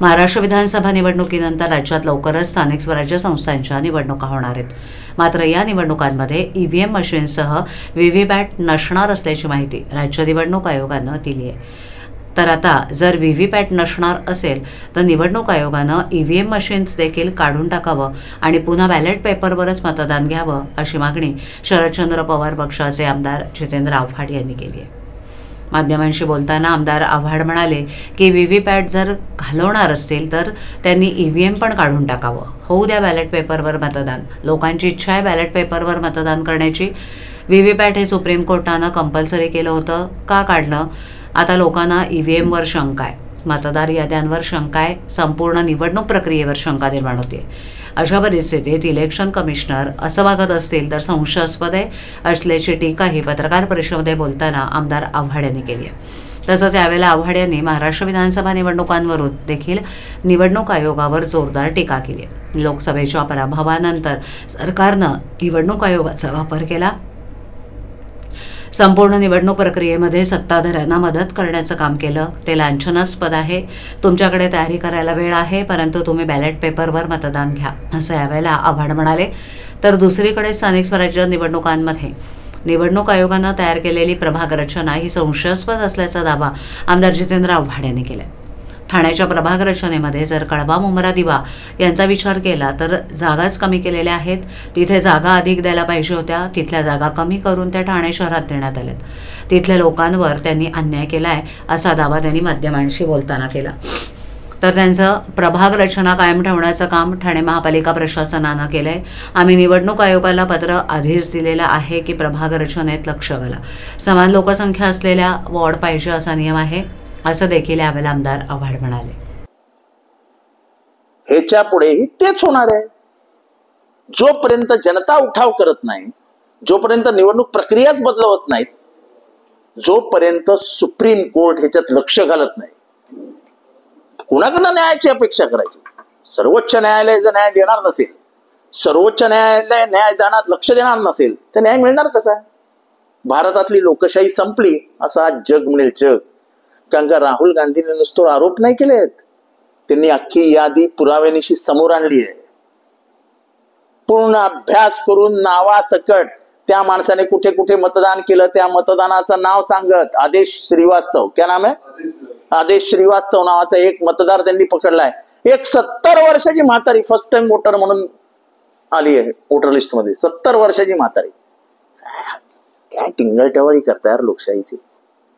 महाराष्ट्र विधानसभा निवडणुकीनंतर राज्यात लवकरच स्थानिक स्वराज्य संस्थांच्या निवडणुका होणार आहेत. मात्र या निवडणुकांमध्ये ईव्हीएम मशीनसह व्हीव्हीपॅट नसणार असल्याची माहिती राज्य निवडणूक आयोगानं दिली आहे. तर आता जर व्हीव्हीपॅट नसणार असेल तर निवडणूक आयोगानं ईव्हीएम मशीन्स देखील काढून टाकावं आणि पुन्हा बॅलेट पेपरवरच मतदान घ्यावं अशी मागणी शरदचंद्र पवार पक्षाचे आमदार जितेंद्र आव्हाड यांनी केली आहे. माध्यमांशी बोलताना आमदार आव्हाड म्हणाले की व्हीव्हीपॅट जर घालवणार असतील तर त्यांनी ईव्हीएम पण काढून टाकावं. होऊ द्या बॅलेट पेपरवर मतदान. लोकांची इच्छा आहे बॅलेट पेपरवर मतदान करण्याची. व्हीव्हीपॅट हे सुप्रीम कोर्टानं कंपल्सरी केलं होतं, का काढलं? आता लोकांना ईव्हीएमवर शंका आहे, मतदार याद्यांवर शंका आहे, संपूर्ण निवडणूक प्रक्रियेवर शंका निर्माण होते. अशा परिस्थितीत इलेक्शन कमिशनर असं वागत असतील तर संशयास्पद आहे असल्याची टीकाही पत्रकार परिषदेमध्ये बोलताना आमदार आव्हाड यांनी केली आहे. तसंच यावेळेला आव्हाड यांनी महाराष्ट्र विधानसभा निवडणुकांवरून देखील निवडणूक आयोगावर जोरदार टीका केली आहे. लोकसभेच्या पराभवानंतर सरकारनं निवडणूक आयोगाचा वापर केला. संपूर्ण निवडणूक प्रक्रियेमध्ये सत्ताधाऱ्यांना मदत करण्याचं काम केलं. ते लांछनास्पद आहे. तुमच्याकडे तयारी करायला वेळ आहे, परंतु तुम्ही बॅलेट पेपरवर मतदान घ्या, असं यावेळेला आव्हाड म्हणाले. तर दुसरीकडे स्थानिक स्वराज्य निवडणुकांमध्ये निवडणूक आयोगानं तयार केलेली प्रभाग रचना ही संशयास्पद असल्याचा दावा आमदार जितेंद्र आव्हाड यांनी केला. ठाण्याच्या प्रभाग रचनेमध्ये जर कळवा मुंब्रा दिवा यांचा विचार केला तर जागाच कमी केलेल्या आहेत. तिथे जागा अधिक द्यायला पाहिजे होत्या. तिथल्या जागा कमी करून त्या ठाणे शहरात देण्यात आल्यात. तिथल्या लोकांवर त्यांनी अन्याय केला आहे असा दावा त्यांनी माध्यमांशी बोलताना केला. तर त्यांचं प्रभाग रचना कायम ठेवण्याचं काम ठाणे महापालिका प्रशासनानं केलं आहे. आम्ही निवडणूक आयोगाला पत्र आधीच दिलेलं आहे की प्रभाग रचनेत लक्ष घाला. समान लोकसंख्या असलेल्या वॉर्ड पाहिजे असा नियम आहे, असं देखील यावेळेला आमदार आव्हाड म्हणाले. ह्याच्या पुढेही तेच होणार आहे. जोपर्यंत जनता उठाव करत नाही, जोपर्यंत निवडणूक प्रक्रियाच बदलवत नाहीत, जोपर्यंत सुप्रीम कोर्ट ह्याच्यात लक्ष घालत नाही, कुणाकडनं न्यायाची अपेक्षा करायची? सर्वोच्च न्यायालय जर न्याय देणार नसेल, सर्वोच्च न्यायालय न्यायदानात लक्ष देणार नसेल तर न्याय मिळणार कसा? भारतातली लोकशाही संपली असं आज जग म्हणेल. जग. कारण का राहुल गांधींनी नुसतं आरोप नाही केलेत, त्यांनी अख्खी यादी पुराव्यानिशी समोर आणली आहे. पूर्ण अभ्यास करून नावासकट त्या माणसाने कुठे कुठे मतदान केलं त्या मतदानाचं नाव सांगत आदेश श्रीवास्तव, क्या नाम आहे? आदेश श्रीवास्तव नावाचा एक मतदार त्यांनी पकडलाय. एक 70 वर्षाची म्हातारी फर्स्ट टाइम वोटर म्हणून आली आहे वोटर लिस्ट मध्ये. 70 वर्षाची म्हातारी. काय टिंगलटवाळी करता यार लोकशाहीची.